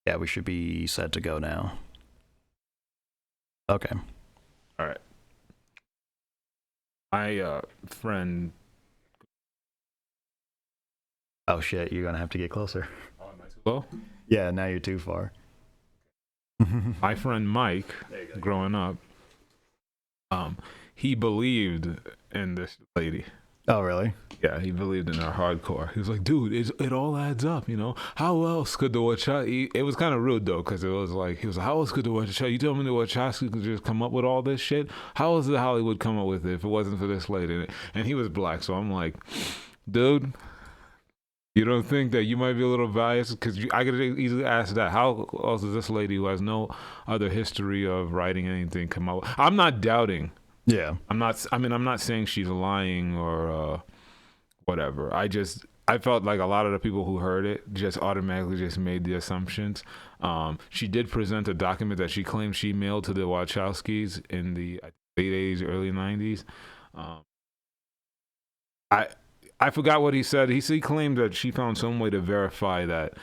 Yeah, we should be set to go now. Okay. All right. My friend. Oh shit, you're gonna have to get closer. Oh, am I too low? Yeah, now you're too far. My friend Mike, growing up, he believed in this lady. Oh really? Yeah, he believed in her hardcore. He was like, dude, it all adds up, you know? How else could the Wachowski... It was kind of rude, though, because it was like, he was like, how else could the Wachowski... You tell me the Wachowski could just come up with all this shit? How else did Hollywood come up with it if it wasn't for this lady? And he was black, so I'm like, dude, you don't think that you might be a little biased? Because I could easily ask that. How else does this lady who has no other history of writing anything come up? I'm not doubting. Yeah. I'm not saying she's lying or whatever. I felt like a lot of the people who heard it just automatically just made the assumptions. She did present a document that she claimed she mailed to the Wachowskis in the late 80s, early 90s. I forgot what he said. He claimed that she found some way to verify that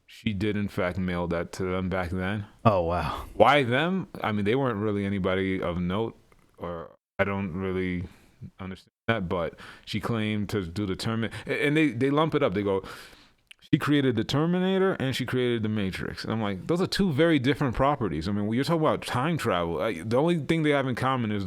she did in fact mail that to them back then. Oh wow. Why them? I mean, they weren't really anybody of note, or I don't really understand that, but she claimed to do the Terminator, and they lump it up. They go, she created the Terminator and she created the Matrix, and I'm like, those are two very different properties. I mean, when you're talking about time travel, the only thing they have in common is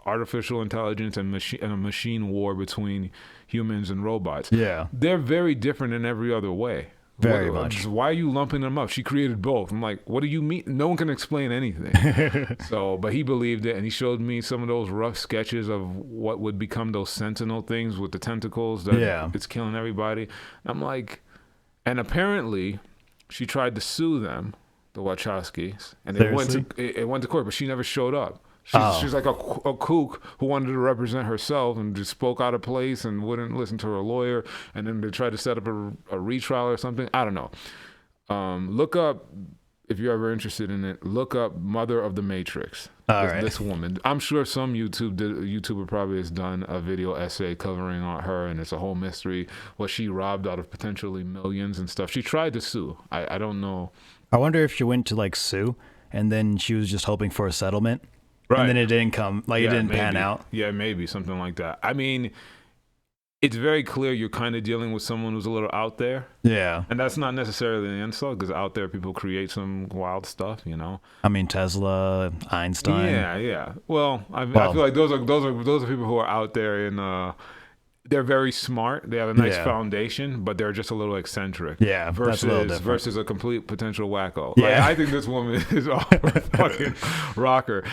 artificial intelligence and a machine war between humans and robots. Yeah, they're very different in every other way. Very much. Why are you lumping them up? She created both. I'm like, what do you mean? No one can explain anything. So, but he believed it, and he showed me some of those rough sketches of what would become those Sentinel things with the tentacles that it's killing everybody. I'm like, and apparently she tried to sue them, the Wachowskis, and it went to court, but she never showed up. She's like a kook who wanted to represent herself and just spoke out of place and wouldn't listen to her lawyer. And then they tried to set up a retrial or something. I don't know. Look up, if you're ever interested in it, look up Mother of the Matrix. This woman. I'm sure some YouTuber probably has done a video essay covering on her, and it's a whole mystery. What she robbed out of potentially millions and stuff. She tried to sue. I don't know. I wonder if she went to like sue and then she was just hoping for a settlement. Right. And then it didn't come, it didn't pan out. Yeah, maybe something like that. I mean, it's very clear you're kind of dealing with someone who's a little out there. Yeah. And that's not necessarily an insult, because out there people create some wild stuff, you know. I mean, Tesla, Einstein. Yeah. Well, I feel like those are people who are out there and they're very smart. They have a nice foundation, but they're just a little eccentric. Yeah, versus a complete potential wacko. Yeah. Like, I think this woman is a fucking rocker.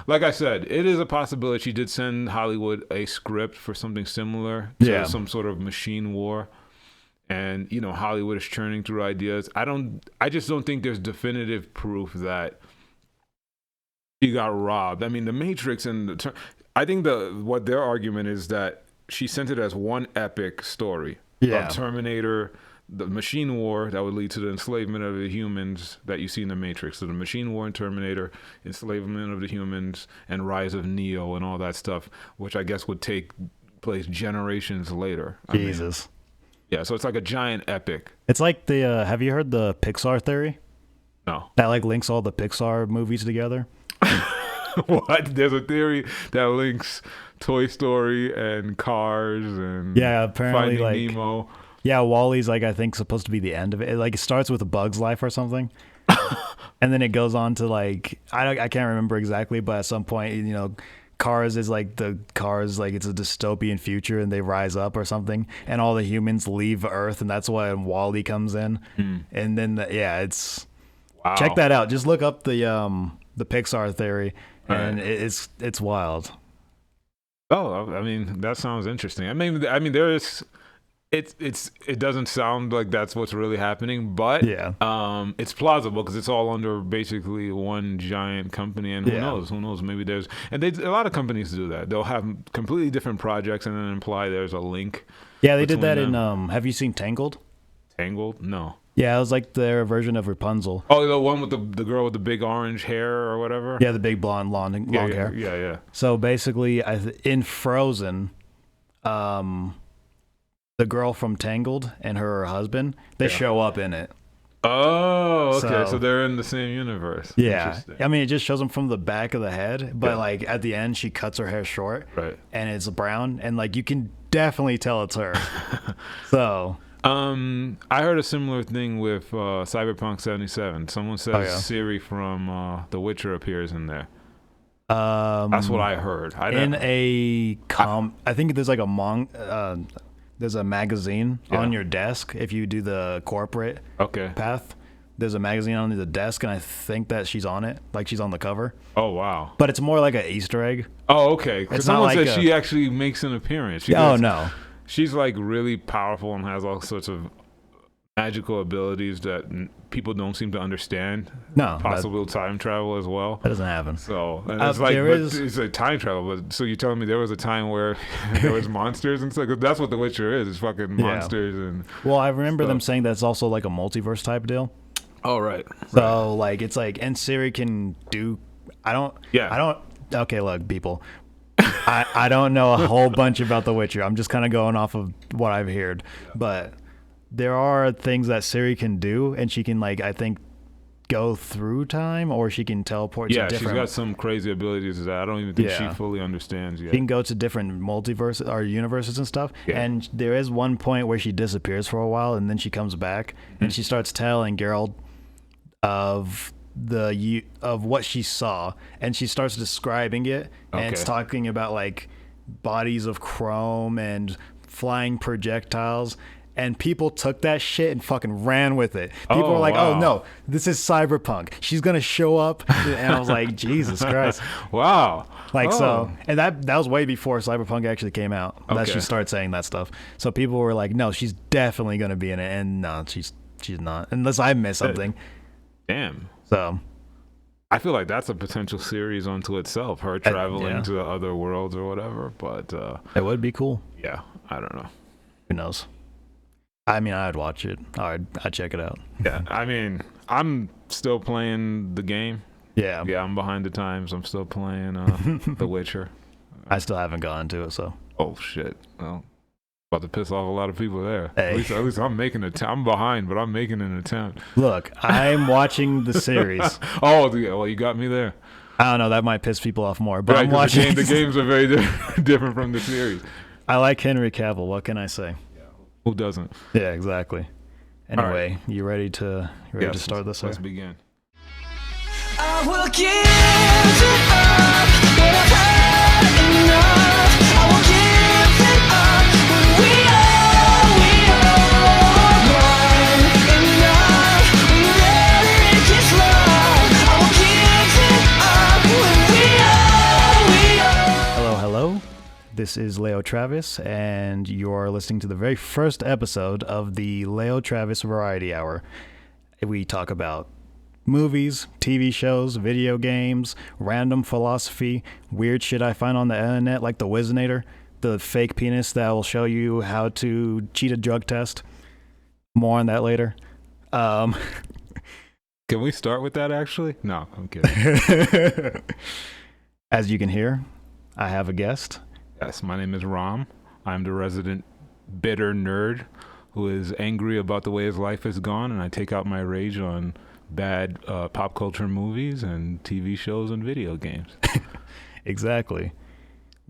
Like I said, it is a possibility she did send Hollywood a script for something similar to some sort of machine war. And, you know, Hollywood is churning through ideas. I just don't think there's definitive proof that she got robbed. I mean, the Matrix and I think what their argument is that she sent it as one epic story of Terminator, the machine war that would lead to the enslavement of the humans that you see in the Matrix. So the machine war and Terminator, enslavement of the humans, and rise of Neo and all that stuff, which I guess would take place generations later. Jesus. So it's like a giant epic. It's like the, have you heard the Pixar Theory? No. That like links all the Pixar movies together? What? There's a theory that links Toy Story and Cars and apparently Finding Nemo. Yeah, WALL-E's like I think supposed to be the end of it. It starts with A Bug's Life or something, and then it goes on to like I can't remember exactly, but at some point, you know, Cars is like it's a dystopian future and they rise up or something, and all the humans leave Earth, and that's why WALL-E comes in, and then it's check that out. Just look up the Pixar Theory. And it's wild. Oh, I mean, that sounds interesting. I mean, there is. It doesn't sound like that's what's really happening, but it's plausible because it's all under basically one giant company, and who knows? Who knows? Maybe there's a lot of companies do that. They'll have completely different projects and then imply there's a link. Yeah, they did that in. Have you seen Tangled? Tangled? No. Yeah, it was like their version of Rapunzel. Oh, the one with the girl with the big orange hair or whatever? Yeah, the big blonde, long hair. Yeah. So basically, in Frozen, the girl from Tangled and her husband, they show up in it. Oh, okay. So So they're in the same universe. yeah, Interesting. I mean, it just shows them from the back of the head, but Yeah. like at the end, she cuts her hair short, Right. and it's brown, and like you can definitely tell it's her. So I heard a similar thing with Cyberpunk 77. Someone says yeah. Siri from The Witcher appears in there. That's what I heard. in I think there's like there's a magazine Yeah. on your desk if you do the corporate Okay. path. There's a magazine on the desk, and I think that she's on it, like she's on the cover. Oh, wow. But it's more like an Easter egg. Oh, okay. Because It's not someone like said she actually makes an appearance. Oh no, She's like really powerful and has all sorts of magical abilities that people don't seem to understand. no, Possible time travel as well. that doesn't happen. So and it's like, there but is- it's a time travel. But so you're telling me there was a time where there was monsters and stuff? 'Cause that's what The Witcher is. It's fucking Yeah. monsters and. Well, I remember So- them saying that's also like a multiverse type deal. Oh right. So like it's like, and Siri can do. I don't. Okay, look, people. I don't know a whole bunch about The Witcher. I'm just kind of going off of what I've heard, but there are things that Siri can do, and she can like I think go through time, or she can teleport Yeah, to she's different. got some crazy abilities that I don't even think Yeah. she fully understands yet. She can go to different multiverses or universes and stuff. Yeah. And there is one point where she disappears for a while, and then she comes back, and she starts telling Geralt of of what she saw, and she starts describing it, and it's Okay. talking about like bodies of chrome and flying projectiles. And people took that shit and fucking ran with it. People Oh, were like, wow. "Oh no, this is Cyberpunk. She's gonna show up," and I was like, "Jesus Christ!" Wow. Like Oh. so, and that was way before Cyberpunk actually came out. That she Okay. started saying that stuff. So people were like, "No, she's definitely gonna be in it," and no, she's not, unless I miss something. Damn. So I feel like that's a potential series unto itself, her traveling yeah. to other worlds or whatever. But it would be cool. yeah, I don't know. Who knows? I mean, I'd watch it. I'd check it out. Yeah, I mean, I'm still playing the game. Yeah, Yeah, I'm behind the times. I'm still playing The Witcher. I still haven't gotten to it. So Oh shit! Well, about to piss off a lot of people there. Hey. At least I'm making I'm behind, but I'm making an attempt. look, I'm watching the series. Oh, yeah, well, you got me there. I don't know. That might piss people off more, but Right, I'm 'cause watching. the games are very different from the series. I like Henry Cavill. What can I say? Who doesn't? Yeah, exactly. All Anyway, you ready to Yes, start this? Let's Sir? begin. I will give it up when I've had enough. I will give it up when we are one enough. Whenever it gets long, I will give it up when we are. Hello. This is LeoTravus, and you're listening to the very first episode of the LeoTravus Variety Hour. We talk about movies, TV shows, video games, random philosophy, weird shit I find on the internet, like the Wizinator, the fake penis that will show you how to cheat a drug test. More on that later. Can we start with that, actually? No, I'm kidding. As you can hear, I have a guest. Yes, my name is Ram. I'm the resident bitter nerd who is angry about the way his life has gone, and I take out my rage on bad pop culture movies and TV shows and video games. Exactly.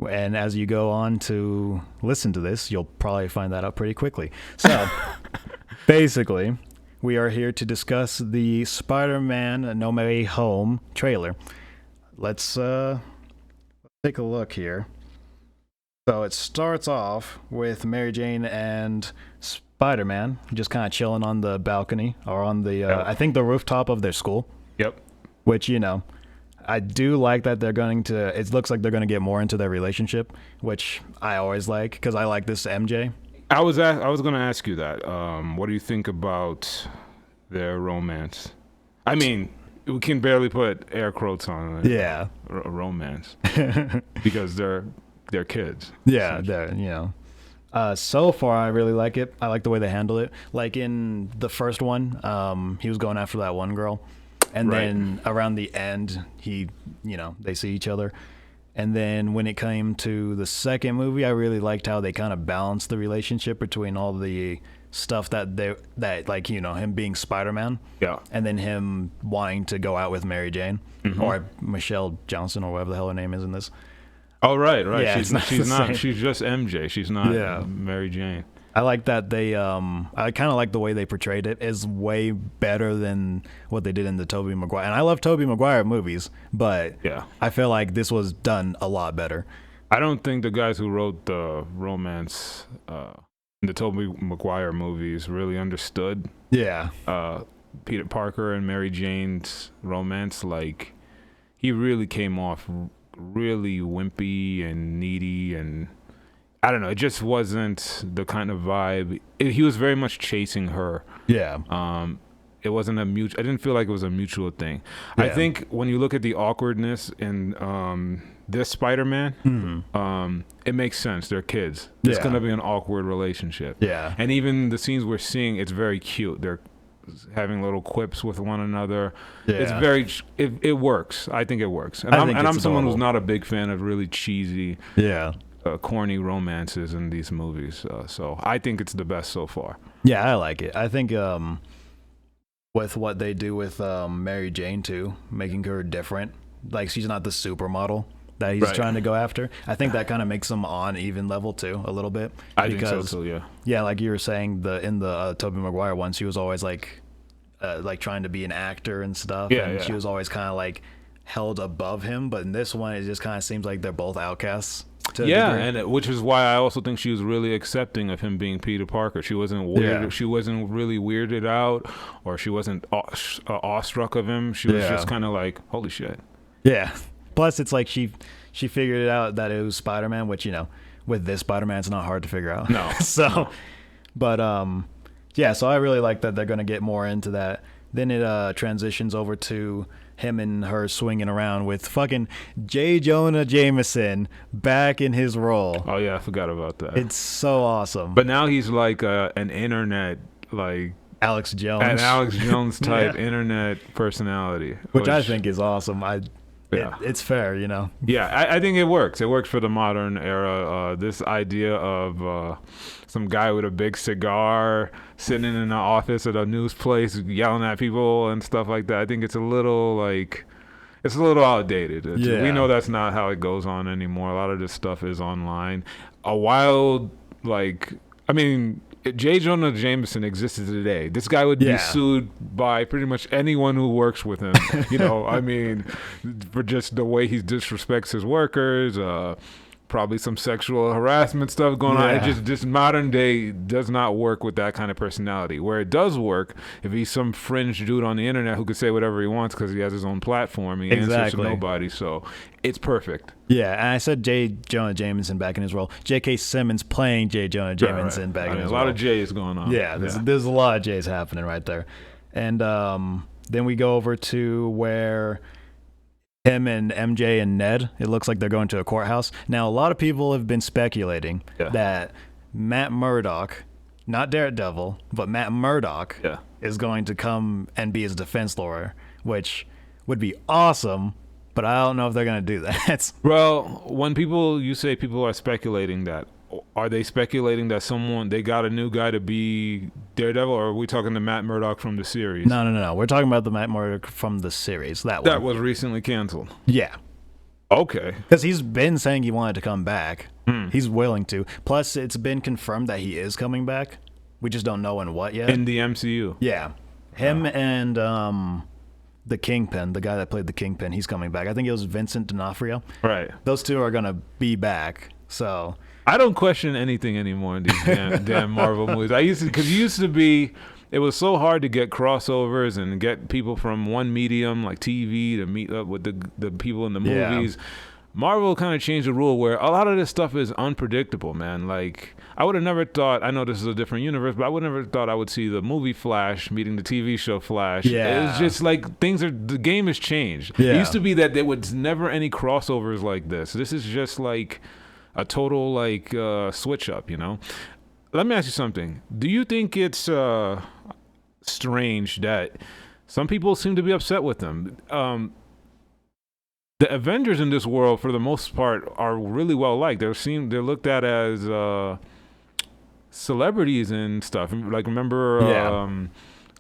And as you go on to listen to this, you'll probably find that out pretty quickly. So, basically, we are here to discuss the Spider-Man No Way Home trailer. Let's take a look here. So it starts off with Mary Jane and Spider-Man just kind of chilling on the balcony or on the, I think the rooftop of their school. Yep. Which, you know, I do like that they're going to, it looks like they're going to get more into their relationship, which I always like because I like this MJ. I was going to ask you that. What do you think about their romance? I mean, we can barely put air quotes on it. Yeah. A romance because they're kids. Yeah, they're, you know. So far, I really like it. I like the way they handle it. Like in the first one, he was going after that one girl. And Right. then around the end, they see each other. And then when it came to the second movie, I really liked how they kind of balanced the relationship between all the stuff that like, you know, him being Spider-Man. Yeah. And then him wanting to go out with Mary Jane or Michelle Johnson or whatever the hell her name is in this. Oh, right. Yeah, She's it's not not. She's just MJ. She's not Mary Jane. I like that they I kind of like the way they portrayed it is way better than what they did in the Tobey Maguire. And I love Tobey Maguire movies, but I feel like this was done a lot better. I don't think the guys who wrote the romance in the Tobey Maguire movies really understood Peter Parker and Mary Jane's romance. Like, he really came off really wimpy and needy, and I don't know, it just wasn't the kind of vibe. He was very much chasing her. It wasn't a mutual. I didn't feel like it was a mutual thing. I think when you look at the awkwardness in this Spider-Man, it makes sense. They're kids. It's gonna be an awkward relationship. And even the scenes we're seeing, it's very cute. They're having little quips with one another. It's very. It works. I think it works. And I'm someone who's not a big fan of really cheesy, corny romances in these movies. So I think it's the best so far. Yeah, I like it. I think with what they do with Mary Jane too, making her different. Like, she's not the supermodel that he's trying to go after. I think that kind of makes him on even level too, a little bit. I think so too, yeah, like you were saying, in the Tobey Maguire one, she was always like trying to be an actor and stuff, and she was always kind of like held above him. But in this one, it just kind of seems like they're both outcasts. And which is why I also think she was really accepting of him being Peter Parker. She wasn't weird. She wasn't really weirded out, or she wasn't awestruck of him. She was just kind of like, holy shit. Yeah. Plus, it's like she figured it out that it was Spider-Man, which, you know, with this Spider-Man, it's not hard to figure out. No. So I really like that they're going to get more into that. Then it transitions over to him and her swinging around with fucking J. Jonah Jameson back in his role. Oh, yeah, I forgot about that. It's so awesome. But now he's like an internet, like... Alex Jones. An Alex Jones type internet personality. Which I think is awesome. It's fair, you know. Yeah, I think it works. It works for the modern era. This idea of some guy with a big cigar sitting in an office at a news place yelling at people and stuff like that. I think it's a little outdated. We know that's not how it goes on anymore. A lot of this stuff is online. J. Jonah Jameson existed today, this guy would be sued by pretty much anyone who works with him. You know, I mean, for just the way he disrespects his workers, probably some sexual harassment stuff going on. It just modern day does not work with that kind of personality. Where it does work, if he's some fringe dude on the internet who could say whatever he wants because he has his own platform, he answers to nobody. So it's perfect. Yeah, and I said J. Jonah Jameson back in his role. J.K. Simmons playing J. Jonah Jameson back in his role. A lot of J's going on. Yeah, there's a lot of J's happening right there. And then we go over to where him and MJ and Ned, it looks like they're going to a courthouse. Now, a lot of people have been speculating that Matt Murdock, not Daredevil, but Matt Murdock is going to come and be his defense lawyer, which would be awesome, but I don't know if they're going to do that. Well, when you say people are speculating that, are they speculating that they got a new guy to be Daredevil, or are we talking to Matt Murdock from the series? No. We're talking about the Matt Murdock from the series. That was recently canceled. Yeah. Okay. Because he's been saying he wanted to come back. He's willing to. Plus, it's been confirmed that he is coming back. We just don't know in what yet. In the MCU. Yeah. Him and the Kingpin, the guy that played the Kingpin, he's coming back. I think it was Vincent D'Onofrio. Right. Those two are going to be back. So I don't question anything anymore in these damn Marvel movies. It was so hard to get crossovers and get people from one medium like TV to meet up with the people in the movies. Marvel kind of changed the rule where a lot of this stuff is unpredictable, man. Like, I would have never thought, I know this is a different universe, but I would never thought I would see the movie Flash meeting the TV show Flash. Yeah. It's just like the game has changed. Yeah. It used to be that there was never any crossovers like this. This is just like a total switch up, you know? Let me ask you something. Do you think it's strange that some people seem to be upset with them? The Avengers in this world, for the most part, are really well liked. They're looked at as celebrities and stuff. Like remember,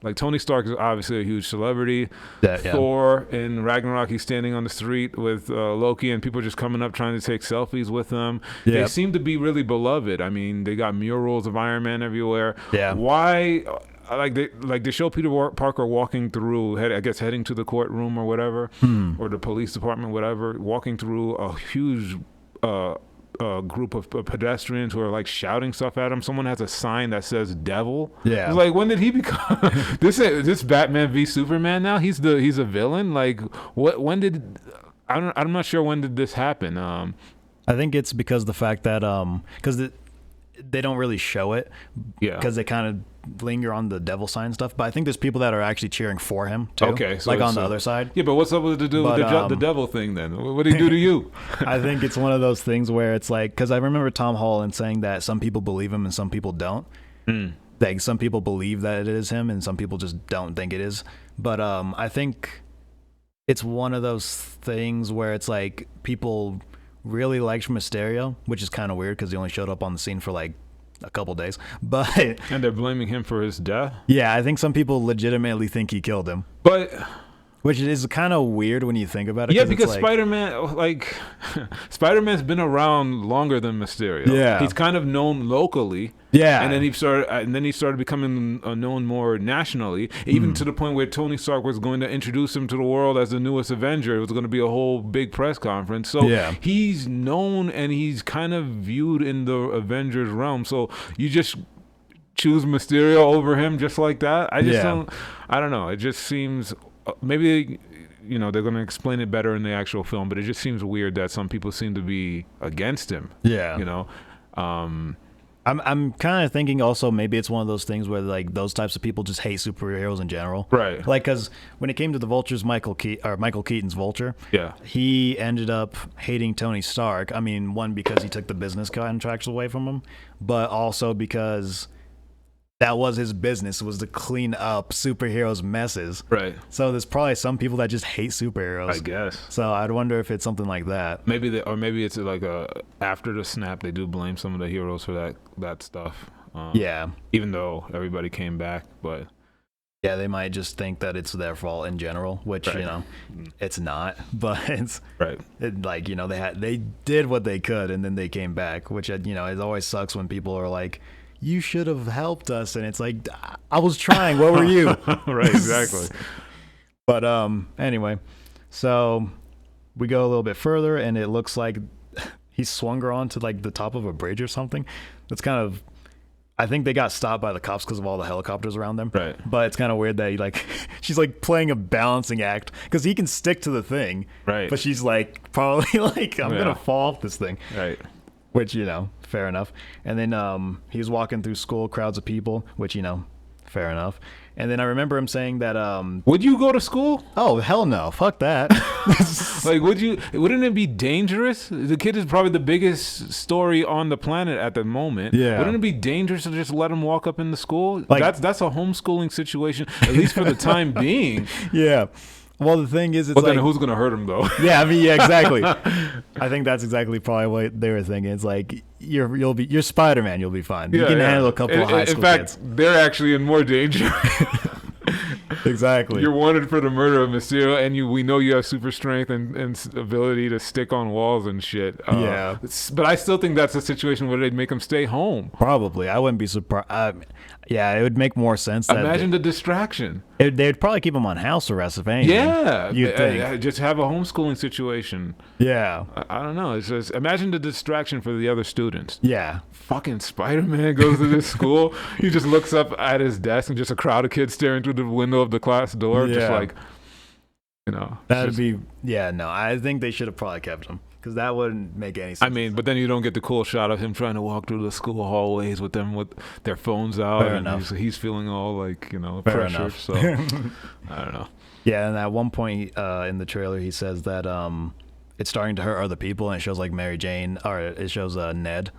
like Tony Stark is obviously a huge celebrity. Thor in Ragnarok, he's standing on the street with Loki, and people are just coming up trying to take selfies with him. They seem to be really beloved. I mean, they got murals of Iron Man everywhere. Why? Like they show Peter Parker walking through, I guess heading to the courtroom or whatever, or the police department, whatever, walking through a huge group of pedestrians who are like shouting stuff at him. Someone has a sign that says "Devil." It's like, when did he become this Batman v Superman? Now he's a villain. Like, what? When did? I'm not sure when did this happen. I think it's because the fact that because they don't really show it, because they kind of linger on the devil sign stuff, but I think there's people that are actually cheering for him too. Okay, so like on the other side. Yeah, but what's up with the the devil thing then? What did he do to you? I think it's one of those things where it's like, because I remember Tom Holland saying that some people believe him and some people don't. Like some people believe that it is him and some people just don't think it is. But I think it's one of those things where it's like people really liked Mysterio, which is kind of weird because he only showed up on the scene for like a couple days, but and they're blaming him for his death. Yeah, I think some people legitimately think he killed him, but which is kind of weird when you think about it. Yeah, because like, Spider-Man's been around longer than Mysterio. Yeah, he's kind of known locally. Yeah, and then he started becoming known more nationally, even to the point where Tony Stark was going to introduce him to the world as the newest Avenger. It was going to be a whole big press conference. So he's known and he's kind of viewed in the Avengers realm. So you just choose Mysterio over him just like that? I don't know. It just seems maybe they're going to explain it better in the actual film, but it just seems weird that some people seem to be against him. I'm kind of thinking also maybe it's one of those things where like those types of people just hate superheroes in general, right? Like, because when it came to the Vulture's Michael Keaton's Vulture, he ended up hating Tony Stark. I mean, one, because he took the business contracts away from him, but also because that was his business, was to clean up superheroes' messes. Right. So there's probably some people that just hate superheroes, I guess. So I'd wonder if it's something like that. Maybe it's like after the snap, they do blame some of the heroes for that stuff. Even though everybody came back, but yeah, they might just think that it's their fault in general, which it's not. But it's they did what they could, and then they came back, which it always sucks when people are like, you should have helped us, and it's like, I was trying, what were you? Right, exactly. But anyway, so we go a little bit further, and it looks like he swung her onto like the top of a bridge or something. That's kind of, I think they got stopped by the cops because of all the helicopters around them. Right. But it's kind of weird that she's like playing a balancing act because he can stick to the thing. Right. But she's like probably like, I'm gonna fall off this thing. Right. Which, fair enough. And then he was walking through school, crowds of people, which, fair enough. And then I remember him saying that would you go to school? Oh, hell no. Fuck that. Like, wouldn't it be dangerous? The kid is probably the biggest story on the planet at the moment. Yeah. Wouldn't it be dangerous to just let him walk up in the school? Like, that's a homeschooling situation, at least for the time being. Yeah. Well, the thing is, it's then who's gonna hurt him though? Yeah, I mean, yeah, exactly. I think that's exactly probably what they were thinking. It's like you're Spider-Man, you'll be fine. You can handle a couple of high school kids. In fact, they're actually in more danger. Exactly. You're wanted for the murder of Mysterio, and we know you have super strength and ability to stick on walls and shit. Yeah. But I still think that's a situation where they'd make him stay home. Probably. I wouldn't be surprised. Yeah, it would make more sense. Imagine the distraction. They'd probably keep him on house arrest, if anything. Yeah. You'd think. Just have a homeschooling situation. Yeah. I don't know. It's just, imagine the distraction for the other students. Yeah. Fucking Spider-Man goes to this school. He just looks up at his desk and just a crowd of kids staring through the window of the class door. Yeah. Just like, That'd be, no, I think they should have probably kept him. Because that wouldn't make any sense. I mean, but then you don't get the cool shot of him trying to walk through the school hallways with them with their phones out. Fair enough. He's feeling all like, pressure. So, I don't know. Yeah, and at one point in the trailer, he says that it's starting to hurt other people, and it shows like Mary Jane, or it shows Ned,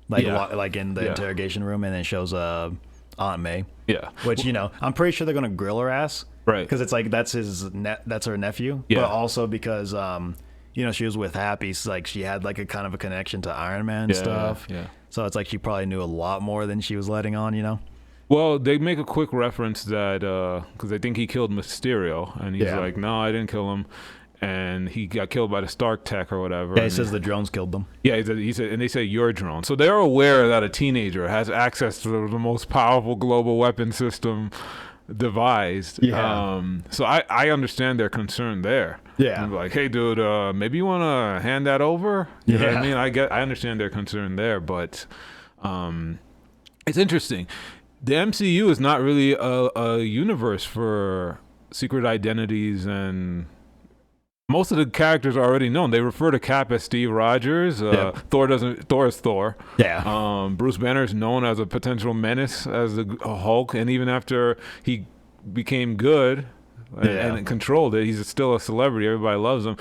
like in the interrogation room, and then it shows Aunt May. Yeah. Which, I'm pretty sure they're going to grill her ass. Right. Because it's like that's her nephew. Yeah. But also because... she was with Happy, so like she had like a kind of a connection to Iron Man and stuff. Yeah. So it's like she probably knew a lot more than she was letting on, you know? Well, they make a quick reference that because they think he killed Mysterio, and he's like, "No, I didn't kill him," and he got killed by the Stark Tech or whatever. Yeah, he says the drones killed them. Yeah, he said, and they say your drone. So they're aware that a teenager has access to the most powerful global weapon system devised. Yeah. So I understand their concern there. Yeah. I'm like, hey, dude, maybe you want to hand that over? You know what I mean? I understand their concern there, but it's interesting. The MCU is not really a universe for secret identities, and most of the characters are already known. They refer to Cap as Steve Rogers. Thor is Thor. Yeah. Bruce Banner is known as a potential menace as the Hulk, and even after he became good and controlled it, he's still a celebrity. Everybody loves him.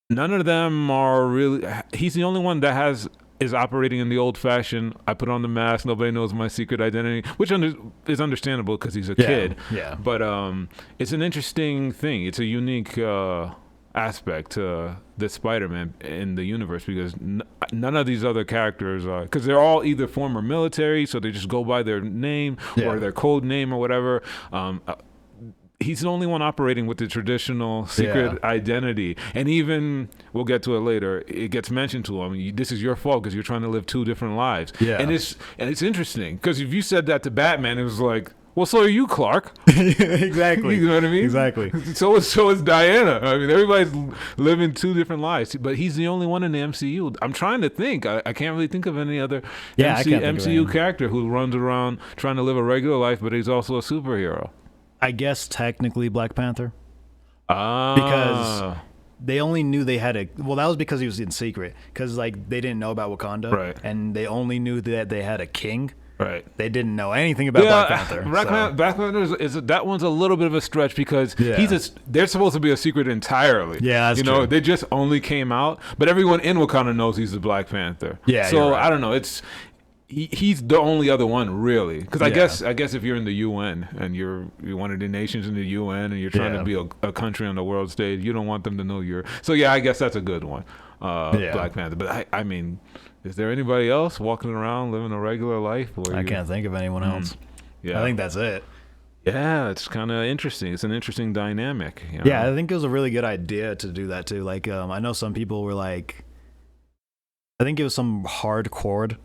None of them are really. He's the only one that is operating in the old-fashioned, I put on the mask, nobody knows my secret identity, which is understandable because he's a kid. Yeah. But it's an interesting thing. It's a unique aspect to this Spider-Man in the universe, because none of these other characters are, because they're all either former military, so they just go by their name or their code name or whatever. He's the only one operating with the traditional secret identity. And even, we'll get to it later, it gets mentioned to him, this is your fault because you're trying to live two different lives. Yeah. And it's interesting, because if you said that to Batman, it was like, well, so are you, Clark. Exactly. You know what I mean? Exactly. So is Diana. I mean, everybody's living two different lives, but he's the only one in the MCU. I'm trying to think. I can't really think of any other MCU character who runs around trying to live a regular life, but he's also a superhero. I guess technically Black Panther. Ah. Because they only knew they had well, that was because he was in secret. Because, like, they didn't know about Wakanda. Right. And they only knew that they had a king. Right. They didn't know anything about Black Panther. Black Panther that one's a little bit of a stretch, because they're supposed to be a secret entirely. Yeah, that's true. They just only came out, but everyone in Wakanda knows he's the Black Panther. Yeah. So right. I don't know. He's the only other one, really, because I guess if you're in the UN and you're one of the nations in the UN and you're trying to be a country on the world stage, you don't want them to know you're. So I guess that's a good one, Black Panther. But I mean, is there anybody else walking around living a regular life? I can't think of anyone else. Yeah, I think that's it. Yeah, it's kind of interesting. It's an interesting dynamic. You know? Yeah, I think it was a really good idea to do that too. Like, I know some people were like, I think it was some hardcore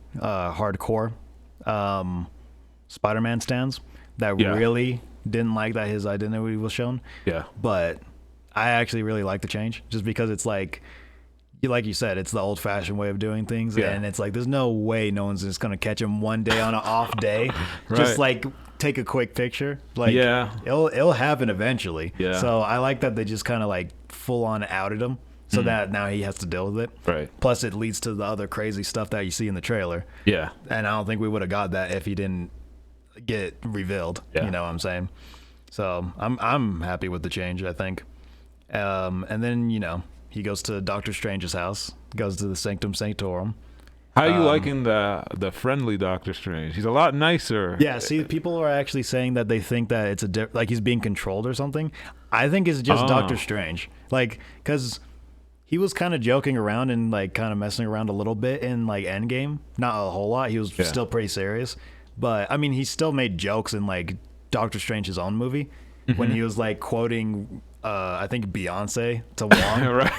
Spider-Man stans that really didn't like that his identity was shown. Yeah. But I actually really like the change, just because it's like you said, it's the old-fashioned way of doing things. Yeah. And it's like, there's no way no one's just going to catch him one day on an off day. Right. Just like take a quick picture. Like, it'll happen eventually. Yeah. So I like that they just kind of like full-on outed him. So that now he has to deal with it. Right. Plus, it leads to the other crazy stuff that you see in the trailer. Yeah. And I don't think we would have got that if he didn't get revealed. Yeah. You know what I'm saying? So I'm happy with the change, I think. And then, he goes to Doctor Strange's house, goes to the Sanctum Sanctorum. How are you liking the friendly Doctor Strange? He's a lot nicer. Yeah, see, people are actually saying that they think that it's like he's being controlled or something. I think it's just Doctor Strange. Like, because he was kind of joking around and like kind of messing around a little bit in like Endgame. Not a whole lot. He was still pretty serious. But I mean, he still made jokes in like Doctor Strange's own movie when he was like quoting, I think, Beyonce to Wong right.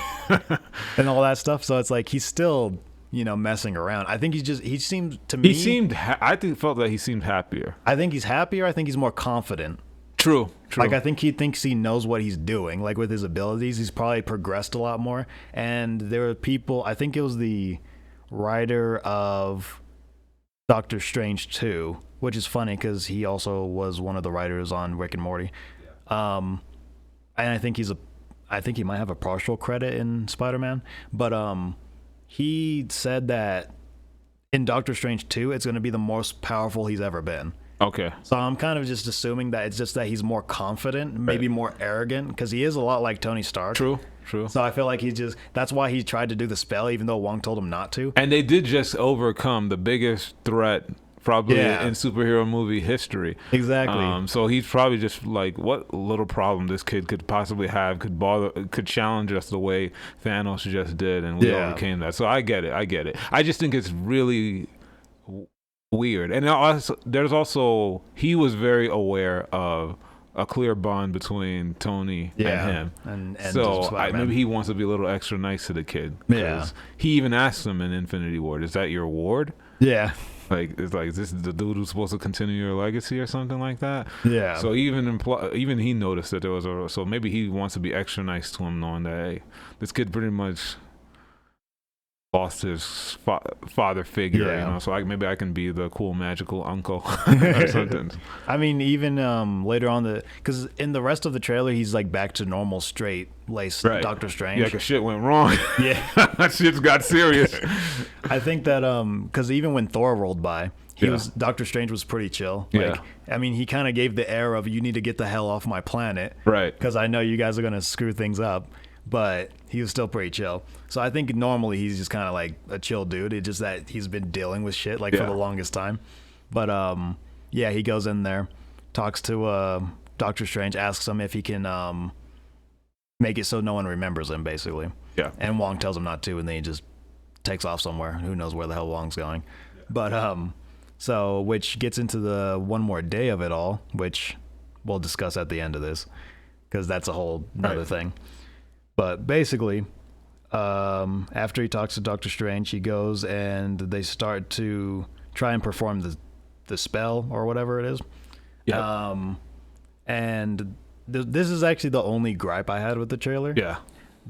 and all that stuff. So it's like he's still, messing around. I think he seemed to me. Felt that he seemed happier. I think he's happier. I think he's more confident. True. Like, I think he thinks he knows what he's doing. Like, with his abilities, he's probably progressed a lot more. And there were people, I think it was the writer of Doctor Strange 2, which is funny because he also was one of the writers on Rick and Morty. And I think he might have a partial credit in Spider-Man. But he said that in Doctor Strange 2, it's going to be the most powerful he's ever been. Okay. So I'm kind of just assuming that it's just that he's more confident, maybe more arrogant, because he is a lot like Tony Stark. True. So I feel like that's why he tried to do the spell, even though Wong told him not to. And they did just overcome the biggest threat probably Yeah. in superhero movie history. Exactly. So he's probably just like, what little problem this kid could possibly have could challenge us the way Thanos just did, and we Yeah. overcame that. So I get it. I just think it's really weird. And there's also, he was very aware of a clear bond between Tony and him. And So Spider-Man. maybe he wants to be a little extra nice to the kid. Yeah. 'Cause he even asks him in Infinity War, "Is that your ward?" Yeah. Like, it's like, is this the dude who's supposed to continue your legacy or something like that? Yeah. So even he noticed that there was so maybe he wants to be extra nice to him, knowing that, hey, this kid pretty much lost his father figure, Yeah. you know. So maybe I can be the cool magical uncle or something. I mean, even later on because in the rest of the trailer, he's like back to normal, straight laced Right. Doctor Strange. Yeah, 'cause shit went wrong. Yeah. That shit's got serious. I think that because even when Thor rolled by, Yeah. Doctor Strange was pretty chill. Yeah. Like, I mean, he kind of gave the air of, you need to get the hell off my planet, Right. because I know you guys are gonna screw things up. But he was still pretty chill. So I think normally he's just kind of like a chill dude. It's just that he's been dealing with shit like for Yeah. the longest time. But yeah, he goes in there, talks to Doctor Strange, asks him if he can make it so no one remembers him, basically. Yeah. And Wong tells him not to, and then he just takes off somewhere. Who knows where the hell Wong's going? But so which gets into the one more day of it all, which we'll discuss at the end of this, because that's a whole another Right. thing. But basically, after he talks to Doctor Strange, he goes and they start to try and perform the spell or whatever it is. Yeah. And this is actually the only gripe I had with the trailer. Yeah.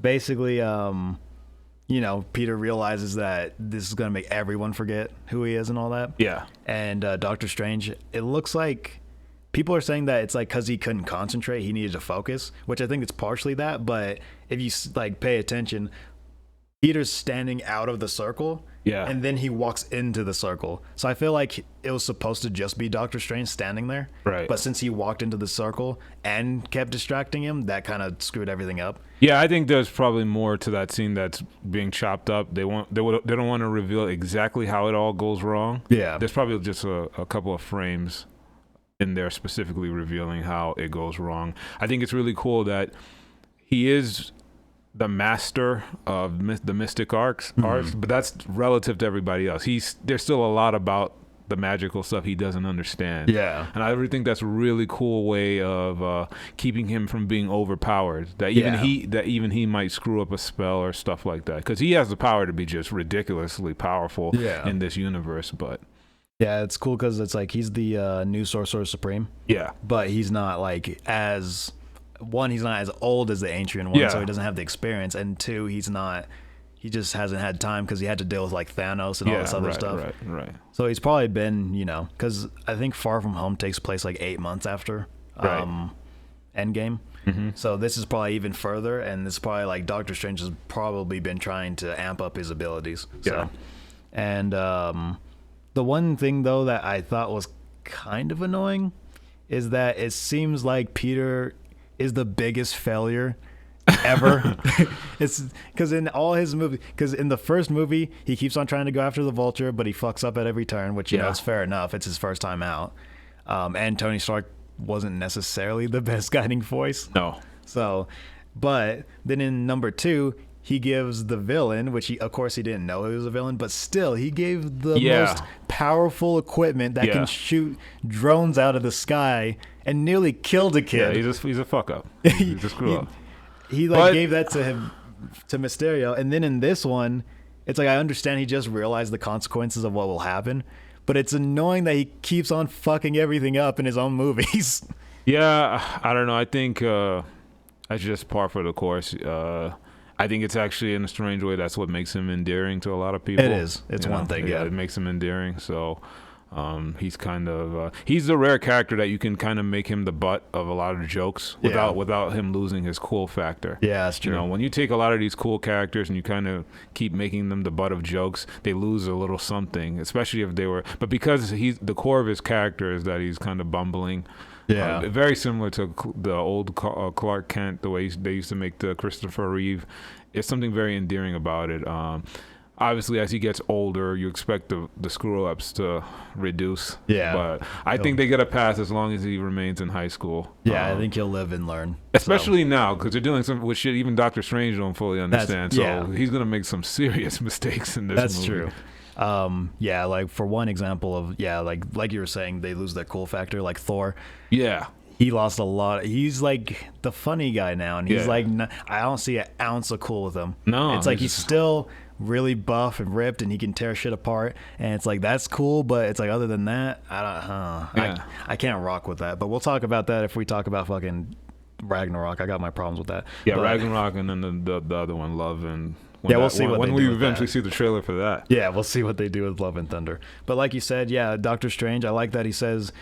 Basically, you know, Peter realizes that this is going to make everyone forget who he is and all that. Yeah. And Doctor Strange, it looks like people are saying that it's like because he couldn't concentrate, he needed to focus, which I think it's partially that. But if you like pay attention, Peter's standing out of the circle, Yeah. and then he walks into the circle. So I feel like it was supposed to just be Doctor Strange standing there, Right. But since he walked into the circle and kept distracting him, that kind of screwed everything up. Yeah, I think there's probably more to that scene that's being chopped up. They don't want to reveal exactly how it all goes wrong. Yeah. There's probably just a couple of frames in there specifically revealing how it goes wrong. I think it's really cool that he is the master of the mystic arts, but that's relative to everybody else. There's still a lot about the magical stuff he doesn't understand. Yeah. And I really think that's a really cool way of keeping him from being overpowered. That even he might screw up a spell or stuff like that, because he has the power to be just ridiculously powerful in this universe. But Yeah, it's cool because it's like he's the new Sorcerer Supreme, yeah, but he's not like he's not as old as the Ancient One, Yeah. so he doesn't have the experience, and two, he just hasn't had time because he had to deal with like Thanos and all this other stuff. Right. So he's probably been, because I think Far From Home takes place like 8 months after Endgame. Mm-hmm. So this is probably even further, and this is probably like Doctor Strange has probably been trying to amp up his abilities. Yeah. So, and the one thing though that I thought was kind of annoying is that it seems like Peter is the biggest failure ever. It's because in all his movies, because in the first movie he keeps on trying to go after the Vulture, but he fucks up at every turn, which you know is fair enough. It's his first time out, and Tony Stark wasn't necessarily the best guiding voice. No. So, but then in number 2, he gives the villain, which of course he didn't know he was a villain, but still he gave the most powerful equipment that can shoot drones out of the sky and nearly killed a kid. Yeah, he's a fuck up. He's a screw up. He gave that to him, to Mysterio, and then in this one, it's like I understand he just realized the consequences of what will happen, but it's annoying that he keeps on fucking everything up in his own movies. Yeah, I don't know. I think that's just par for the course. I think it's actually, in a strange way, that's what makes him endearing to a lot of people. It is. It's one thing, yeah. It makes him endearing. So he's kind of he's the rare character that you can kind of make him the butt of a lot of jokes without him losing his cool factor. Yeah, that's true. You know, when you take a lot of these cool characters and you kind of keep making them the butt of jokes, they lose a little something, especially if they were. But because the core of his character is that he's kind of bumbling. Yeah. Very similar to the old Clark Kent, the way they used to make the Christopher Reeve. It's something very endearing about it. obviously as he gets older, you expect the screw ups to reduce. Yeah. But I think they get a pass as long as he remains in high school. Yeah, I think he'll live and learn. Especially now, because they're dealing with shit even Doctor Strange don't fully understand. So he's gonna make some serious mistakes in this movie. That's true. Yeah, like for one example of like you were saying, they lose their cool factor, like Thor. Yeah. He lost a lot. He's like the funny guy now, and he's like, I don't see an ounce of cool with him. No, it's like he's still really buff and ripped, and he can tear shit apart, and it's like that's cool. But it's like other than that, I can't rock with that. But we'll talk about that if we talk about fucking Ragnarok. I got my problems with that. Yeah, but, Ragnarok, and then the other one, Love, and we'll see when we eventually see the trailer for that. Yeah, we'll see what they do with Love and Thunder. But like you said, Doctor Strange, I like that he says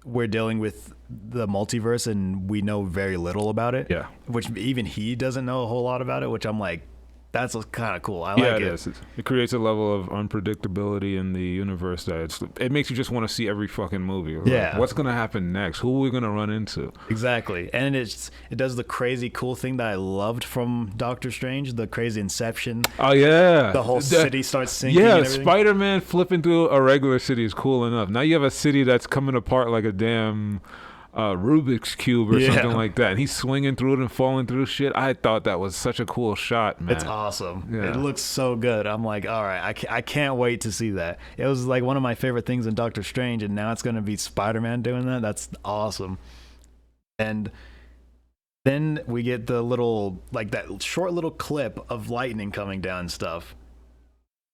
we're dealing with the multiverse and we know very little about it. Yeah. Which even he doesn't know a whole lot about it, which I'm like, that's kind of cool. I like it. Is. It creates a level of unpredictability in the universe that it makes you just want to see every fucking movie. Like, what's going to happen next? Who are we going to run into? Exactly. And it does the crazy cool thing that I loved from Doctor Strange, the crazy Inception. Oh, yeah. The whole city starts sinking. Yeah, Spider-Man flipping through a regular city is cool enough. Now you have a city that's coming apart like a damn Rubik's Cube or something like that, and he's swinging through it and falling through shit. I thought that was such a cool shot, man. It's awesome. It looks so good. I'm like, all right, I can't wait to see that. It was like one of my favorite things in Doctor Strange, and now it's going to be Spider-Man doing that. That's awesome. And then we get the little, like that short little clip of lightning coming down and stuff,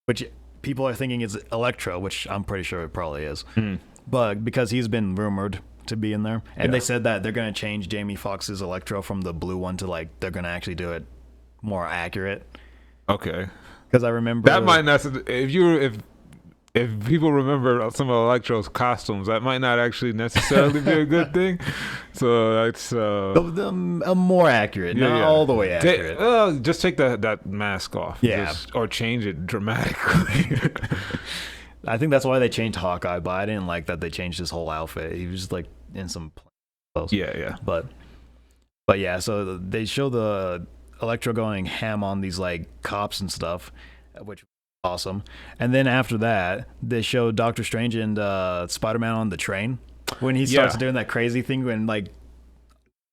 which people are thinking is Electro, which I'm pretty sure it probably is. But because he's been rumored to be in there, and they said that they're going to change Jamie Foxx's Electro from the blue one to like they're going to actually do it more accurate. Okay, because I remember that might not, if people remember some of Electro's costumes, that might not actually necessarily be a good thing. So that's more accurate, not all the way accurate. Just take that mask off, or change it dramatically. I think that's why they changed Hawkeye, but I didn't like that they changed his whole outfit. He was just like in some clothes. But yeah, so they show the Electro going ham on these like cops and stuff, which was awesome. And then after that, they show Doctor Strange and Spider-Man on the train when he starts doing that crazy thing when like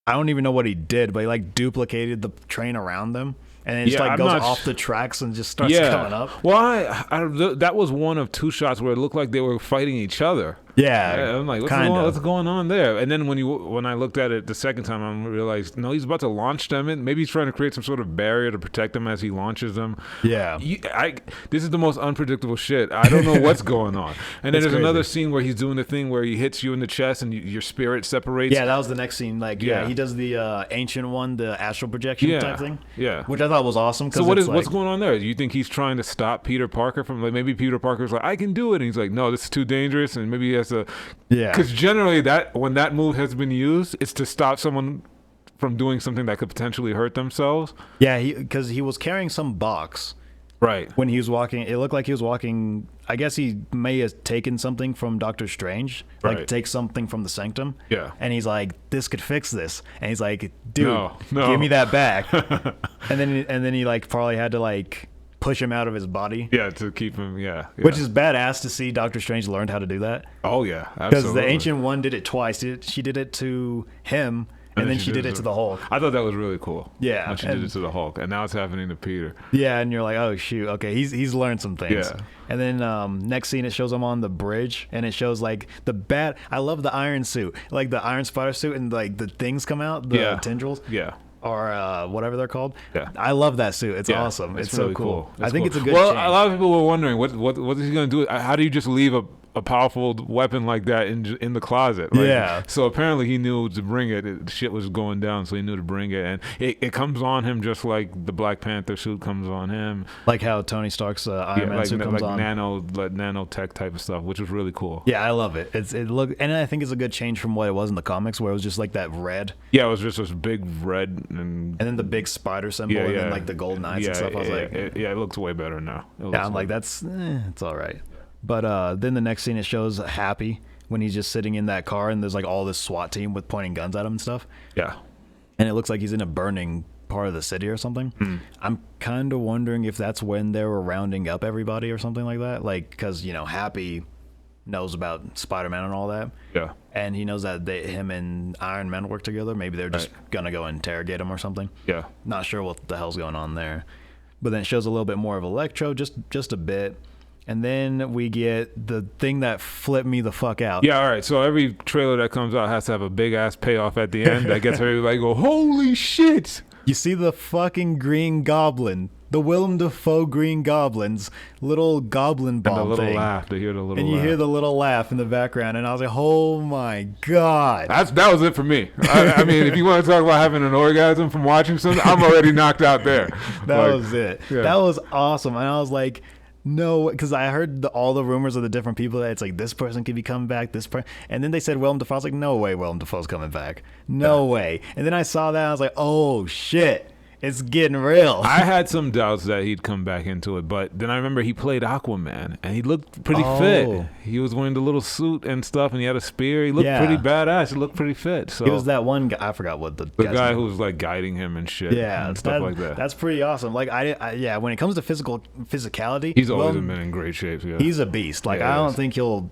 I don't even know what he did, but he like duplicated the train around them. And it just like goes off the tracks and just starts coming up. Well, that was one of two shots where it looked like they were fighting each other. Yeah, I'm like, what's going on there? And then when I looked at it the second time, I realized, no, he's about to launch them in. Maybe he's trying to create some sort of barrier to protect them as he launches them. Yeah. This is the most unpredictable shit. I don't know what's going on. And then there's another scene where he's doing the thing where he hits you in the chest and your spirit separates. Yeah, that was the next scene. Like, he does the ancient one, the astral projection type thing. Yeah. Which I thought was awesome. So what's going on there? Do you think he's trying to stop Peter Parker from, like, maybe Peter Parker's like, I can do it. And he's like, no, this is too dangerous. And maybe he has to... Yeah. Because generally, when that move has been used, it's to stop someone from doing something that could potentially hurt themselves. Yeah, because he was carrying some box. Right. When he was walking, it looked like he was walking. I guess he may have taken something from Doctor Strange, like take something from the Sanctum. Yeah. And he's like, "This could fix this." And he's like, "Dude, no. Give me that back." and then he like probably had to like push him out of his body. Yeah, to keep him. Yeah. Which is badass to see. Doctor Strange learned how to do that. Oh yeah, absolutely. Because the Ancient One did it twice. She did it to him. And then she did it to the Hulk. I thought that was really cool. Yeah. When she did it to the Hulk. And now it's happening to Peter. Yeah, and you're like, oh, shoot. Okay, he's learned some things. Yeah. And then next scene, it shows him on the bridge. And it shows, like, I love the iron suit. Like, the iron spider suit and, like, the things come out. The tendrils. Yeah. Or whatever they're called. Yeah. I love that suit. It's awesome. It's really so cool. I think it's a good change. A lot of people were wondering, what is he going to do? How do you just leave a powerful weapon like that in the closet? Like, so apparently he knew to bring it. Shit was going down, so he knew to bring it. And it comes on him just like the Black Panther suit comes on him. Like how Tony Stark's Iron Man suit comes on. Nanotech type of stuff, which was really cool. Yeah, I love it. And I think it's a good change from what it was in the comics, where it was just like that red. Yeah, it was just this big red. And then the big spider symbol and then like the golden eyes and stuff. I was like... it looks way better now. I'm like, it's all right. But then the next scene, it shows Happy when he's just sitting in that car and there's like all this SWAT team with pointing guns at him and stuff. Yeah. And it looks like he's in a burning part of the city or something. I'm kind of wondering if that's when they were rounding up everybody or something like that. Like, because, you know, Happy knows about Spider-Man and all that. Yeah. And he knows that him and Iron Man work together. Maybe they're just going to go interrogate him or something. Yeah. Not sure what the hell's going on there. But then it shows a little bit more of Electro, just a bit. And then we get the thing that flipped me the fuck out. Yeah, all right. So every trailer that comes out has to have a big-ass payoff at the end that gets everybody to go, holy shit! You see the fucking Green Goblin, the Willem Dafoe Green Goblin's little goblin bomb And the little thing. laugh. To hear the little And you laugh. hear the little laugh in the background, and I was like, oh my God. That was it for me. I mean, if you want to talk about having an orgasm from watching something, I'm already knocked out there. That was it. Yeah. That was awesome. And I was like, no, because I heard all the rumors of the different people that it's like this person could be coming back, this person, and then they said Willem Dafoe. I was like, no way, Willem Dafoe's coming back, no way. And then I saw that, I was like, oh shit, it's getting real. I had some doubts that he'd come back into it, but then I remember he played Aquaman, and he looked pretty fit. He was wearing the little suit and stuff, and he had a spear. He looked pretty badass. He looked pretty fit. So It was that one guy, I forgot what the guy who was like guiding him and shit, and stuff like that. That's pretty awesome. Like yeah, when it comes to physicality, He's always been in great shape. Yeah. He's a beast. Like, Yeah, I he don't is. think he'll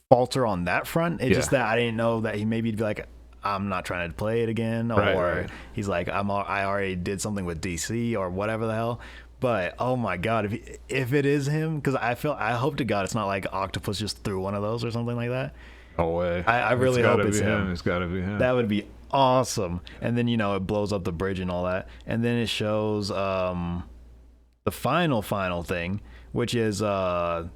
falter on that front. It's Yeah. just that I didn't know that he maybe be like, I'm not trying to play it again, or Right. he's like, I already did something with DC or whatever the hell. But oh my God, if it is him, because I hope to God it's not like Octopus just threw one of those or something like that. No way. I really It's hope gotta it's be him. It's got to be him. That would be awesome. And then, you know, it blows up the bridge and all that. And then it shows the final thing, which is the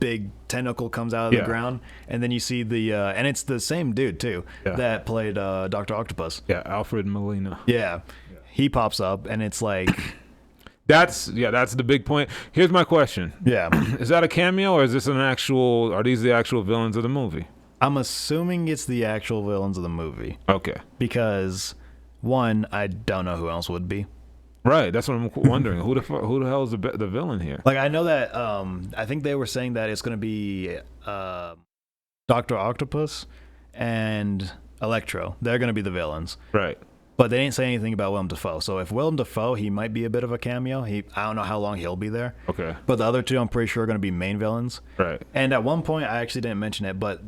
big tentacle comes out of the ground. And then you see and it's the same dude, too, that played Dr. Octopus. Yeah, Alfred Molina. Yeah. He pops up, and it's like... That's the big point. Here's my question. Yeah. Is that a cameo, or is this are these the actual villains of the movie? I'm assuming it's the actual villains of the movie. Okay. Because, one, I don't know who else would be. Right, that's what I'm wondering. Who the hell is the villain here? Like, I know that I think they were saying that it's going to be Dr. Octopus and Electro. They're going to be the villains. Right. But they didn't say anything about Willem Dafoe. So if Willem Dafoe, he might be a bit of a cameo. I don't know how long he'll be there. Okay. But the other two, I'm pretty sure, are going to be main villains. Right. And at one point, I actually didn't mention it, but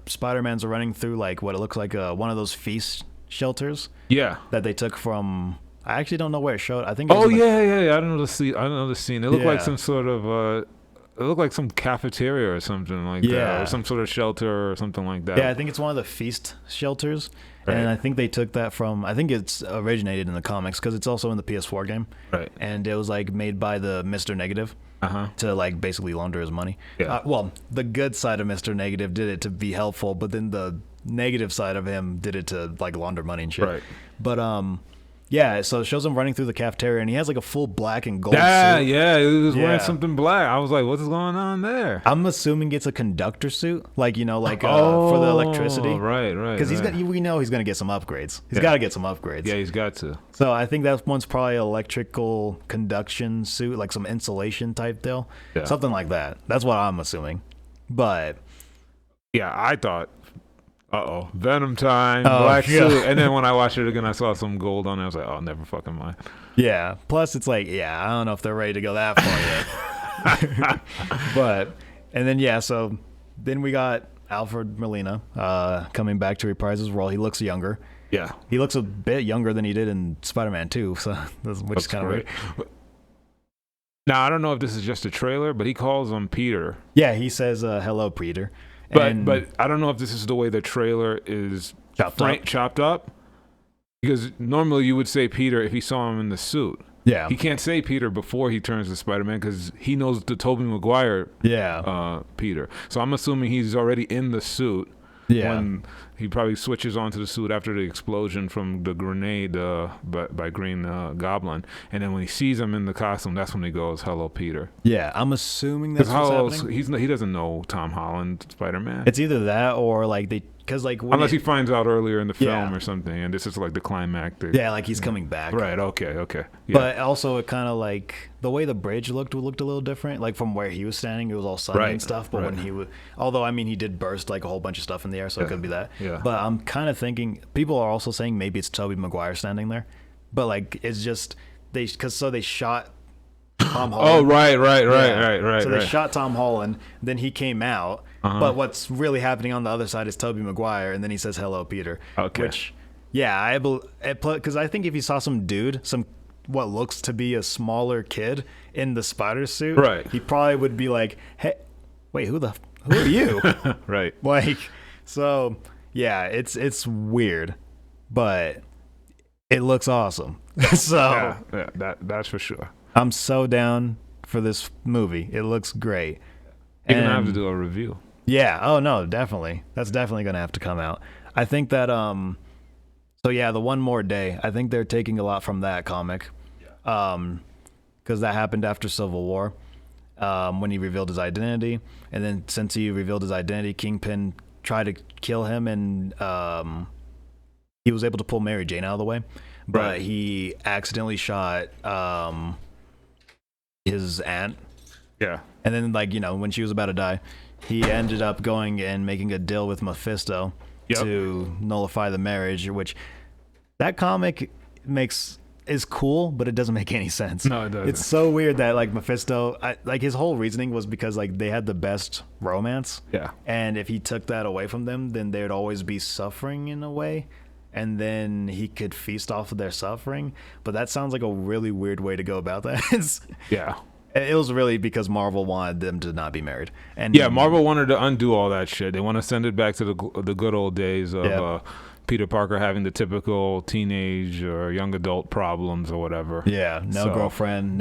Spider-Man's running through like what it looks like one of those feast shelters. Yeah. That they took from... I actually don't know where it showed. I think. Oh yeah. I don't know the scene. It looked like Yeah. some sort of. It looked like some cafeteria or something like that, or some sort of shelter or something like that. Yeah, I think it's one of the feast shelters, and I think they took that from. I think it's originated in the comics because it's also in the PS4 game. Right. And it was like made by the Mr. Negative. To like basically launder his money. Yeah. Well, the good side of Mr. Negative did it to be helpful, but then the negative side of him did it to like launder money and shit. Right. But yeah, so it shows him running through the cafeteria, and he has like a full black and gold suit. Yeah, he was wearing Yeah. something black. I was like, what's going on there? I'm assuming it's a conductor suit, like, you know, like for the electricity. Right. Because we know he's going to get some upgrades. He's got to get some upgrades. Yeah, he's got to. So I think that one's probably an electrical conduction suit, like some insulation type deal. Yeah. Something like that. That's what I'm assuming. But Yeah, I thought, Venom time, Oh, black yeah. suit. And then when I watched it again, I saw some gold on it. I was like, oh, never fucking mind. yeah, plus it's like, yeah, I don't know if they're ready to go that far yet. But, and then, so then we got Alfred Molina coming back to reprise his role. He looks younger. Yeah. He looks a bit younger than he did in Spider-Man 2, so which is kind of weird. Now, I don't know if this is just a trailer, but he calls him Peter. Yeah, he says, hello, Peter. But I don't know if this is the way the trailer is chopped up. Because normally you would say Peter if he saw him in the suit. Yeah. He can't say Peter before he turns to Spider-Man because he knows the Tobey Maguire Peter. So I'm assuming he's already in the suit. Yeah. When he probably switches onto the suit after the explosion from the grenade by Green Goblin. And then when he sees him in the costume, that's when he goes, hello, Peter. Yeah, I'm assuming that's Because what's how else? happening. He doesn't know Tom Holland, Spider-Man. It's either that or like because like Unless he finds out earlier in the film Yeah. or something, and this is like the climactic. yeah, like he's coming back. Right. Okay. Yeah. But also, it kind of like the way the bridge looked a little different. Like from where he was standing, it was all sunny and stuff. But when he was, although I mean, he did burst like a whole bunch of stuff in the air, so it could be that. Yeah. But I'm kind of thinking people are also saying maybe it's Tobey Maguire standing there, but like it's just they shot Tom Oh, Holland. right. So they shot Tom Holland, then he came out. But what's really happening on the other side is Tobey Maguire, and then he says, "Hello, Peter." Okay. Which, yeah, because I think if you saw some dude, what looks to be a smaller kid in the spider suit, Right. he probably would be like, "Hey, wait, who are you?" Right. Like, so yeah, it's weird, but it looks awesome. So yeah, that's for sure. I'm so down for this movie. It looks great. You're gonna have to do a review. Yeah. Oh no, definitely. That's definitely gonna have to come out. I think that so yeah, the One More Day. I think they're taking a lot from that comic, because that happened after Civil War, when he revealed his identity, and then since he revealed his identity, Kingpin tried to kill him, and he was able to pull Mary Jane out of the way, but Right. he accidentally shot his aunt. Yeah. And then, like, when she was about to die, he ended up going and making a deal with Mephisto to nullify the marriage, which that comic is cool, but it doesn't make any sense. No, it doesn't. It's so weird that, like, Mephisto, his whole reasoning was because, like, they had the best romance. Yeah. And if he took that away from them, then they'd always be suffering in a way. And then he could feast off of their suffering. But that sounds like a really weird way to go about that. Yeah. It was really because Marvel wanted them to not be married. And Yeah, Marvel wanted to undo all that shit. They want to send it back to the good old days of Peter Parker having the typical teenage or young adult problems or whatever. Yeah, no girlfriend,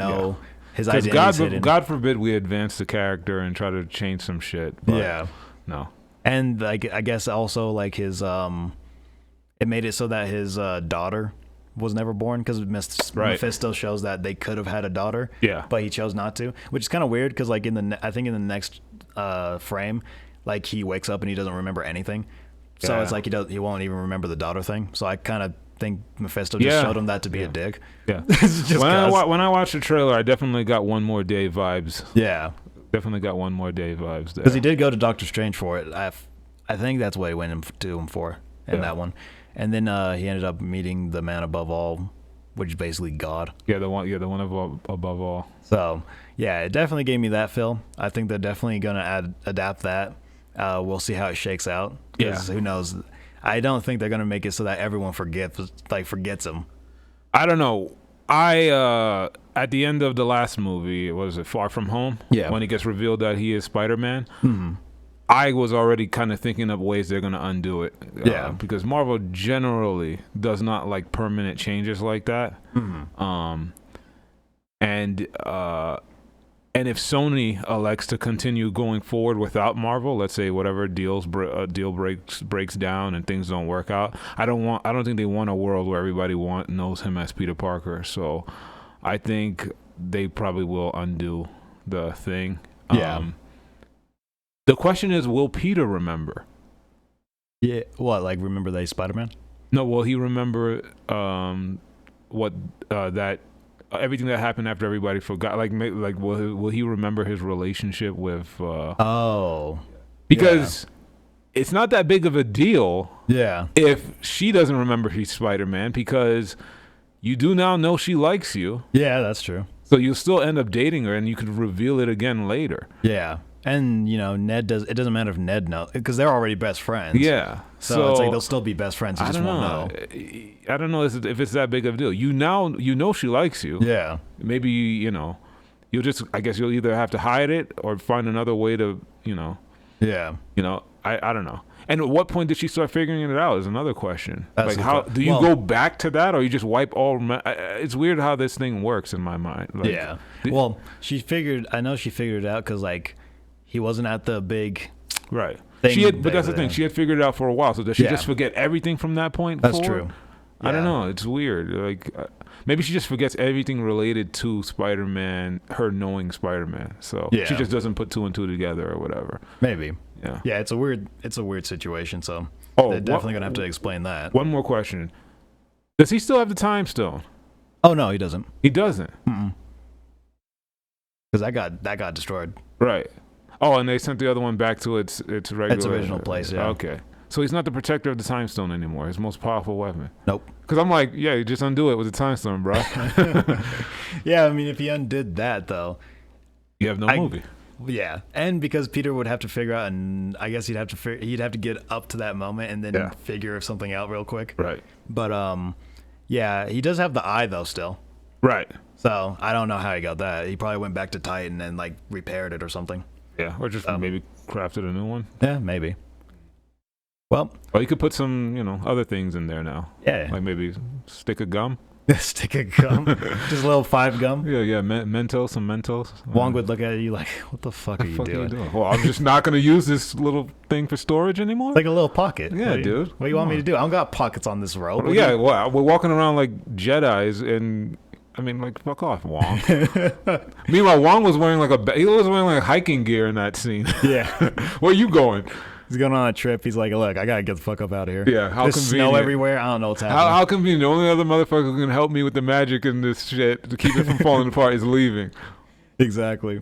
his Because identity's hidden. God forbid we advance the character and try to change some shit. But no. And like I guess also like his it made it so that his daughter was never born because Mephisto shows that they could have had a daughter, but he chose not to, which is kind of weird because like I think in the next frame, like he wakes up and he doesn't remember anything, so it's like he won't even remember the daughter thing. So I kind of think Mephisto just showed him that to be a dick. Yeah. Just when I watched the trailer, I definitely got One More Day vibes. Yeah, definitely got One More Day vibes there. because he did go to Doctor Strange for it. I think that's what he went to him for in that one. And then he ended up meeting the man above all, which is basically God. Yeah, the one above all. So yeah, it definitely gave me that feel. I think they're definitely gonna adapt that. We'll see how it shakes out. Because who knows? I don't think they're gonna make it so that everyone forgets him. I don't know. At the end of the last movie, was it Far From Home? Yeah. When it gets revealed that he is Spider-Man. Mm-hmm. I was already kind of thinking of ways they're going to undo it. Because Marvel generally does not like permanent changes like that. Mm-hmm. And if Sony elects to continue going forward without Marvel, let's say whatever deal breaks down and things don't work out, I don't think they want a world where everybody knows him as Peter Parker. So I think they probably will undo the thing. The question is, will Peter remember? Yeah. What? Like remember that he's Spider-Man? No. Will he remember what that everything that happened after everybody forgot? Like will he remember his relationship with? Because it's not that big of a deal. Yeah. If she doesn't remember he's Spider-Man, because you do now know she likes you. Yeah, that's true. So you'll still end up dating her, and you could reveal it again later. Yeah. And Ned it doesn't matter if Ned knows because they're already best friends. Yeah, so it's like they'll still be best friends. You just won't know. I don't know if it's that big of a deal. You know she likes you. Yeah. Maybe you'll just you'll either have to hide it or find another way to Yeah. I don't know. And at what point did she start figuring it out is another question. That's like how do you go back to that, or you just wipe all? It's weird how this thing works in my mind. Like, yeah. Well, I know she figured it out because like. He wasn't at the big right. thing. But that's the thing. She had figured it out for a while. So does she just forget everything from that point? That's true. I don't know. It's weird. Like maybe she just forgets everything related to Spider-Man. Her knowing Spider-Man. So she just doesn't put two and two together or whatever. Maybe. Yeah. Yeah. It's a weird situation. So they're definitely gonna have to explain that. One more question. Does he still have the Time Stone? Oh no, he doesn't. He doesn't. Because that got destroyed. Right. Oh, and they sent the other one back to its regular... Its original place, yeah. Okay. So he's not the protector of the time stone anymore. His most powerful weapon. Nope. Because I'm like, yeah, you just undo it with the time stone, bro. Yeah, I mean, if he undid that though, You have no movie. yeah, and because Peter would have to figure out, and I guess he'd have to get up to that moment and then figure something out real quick. Right. But yeah, he does have the eye though still. Right. So I don't know how he got that. He probably went back to Titan and like repaired it or something. Yeah, or just maybe crafted a new one. Yeah, maybe. Well, or you could put some, other things in there now. Yeah. Like maybe stick of gum. Stick of gum. Just a little 5 gum. Yeah. Mentos, some Mentos. Wong would look at you like, what the fuck are you doing? Well, I'm just not going to use this little thing for storage anymore? Like a little pocket. Yeah, dude. What do you want me to do? I don't got pockets on this rope. Well, we're walking around like Jedis and... I mean, like, fuck off, Wong. Meanwhile, Wong was wearing like hiking gear in that scene. Yeah. Where you going? He's going on a trip. He's like, look, I gotta get the fuck up out of here. Yeah, how There's convenient. snow everywhere. I don't know what's happening. How convenient. The only other motherfucker who can help me with the magic and this shit to keep it from falling apart is leaving. Exactly.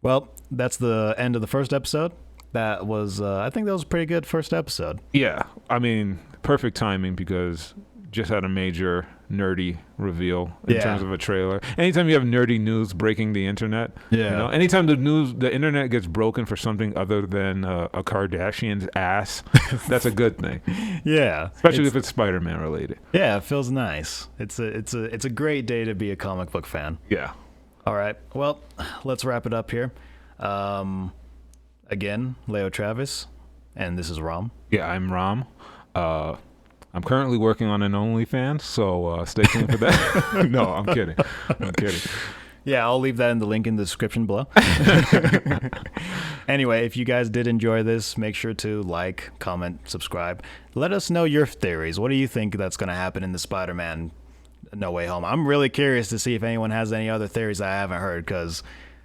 Well, that's the end of the first episode. That was, I think that was a pretty good first episode. Yeah. I mean, perfect timing because just had a major nerdy reveal in terms of a trailer. Anytime you have nerdy news breaking the internet, anytime the internet gets broken for something other than a Kardashian's ass, that's a good thing. Yeah, especially if it's Spider-Man related. Yeah, it feels nice. It's a great day to be a comic book fan. Yeah. All right. Well, let's wrap it up here. Again, LeoTravus, and this is Rom. Yeah, I'm Rom. I'm currently working on an OnlyFans, so stay tuned for that. No, I'm kidding. Yeah, I'll leave that in the link in the description below. Anyway, if you guys did enjoy this, make sure to like, comment, subscribe. Let us know your theories. What do you think that's going to happen in the Spider-Man No Way Home? I'm really curious to see if anyone has any other theories I haven't heard, because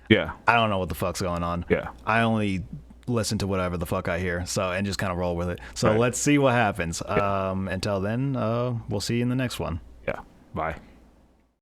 I don't know what the fuck's going on. Yeah. I only listen to whatever the fuck I hear, and just kind of roll with it. So let's see what happens. Until then, we'll see you in the next one. Yeah. Bye.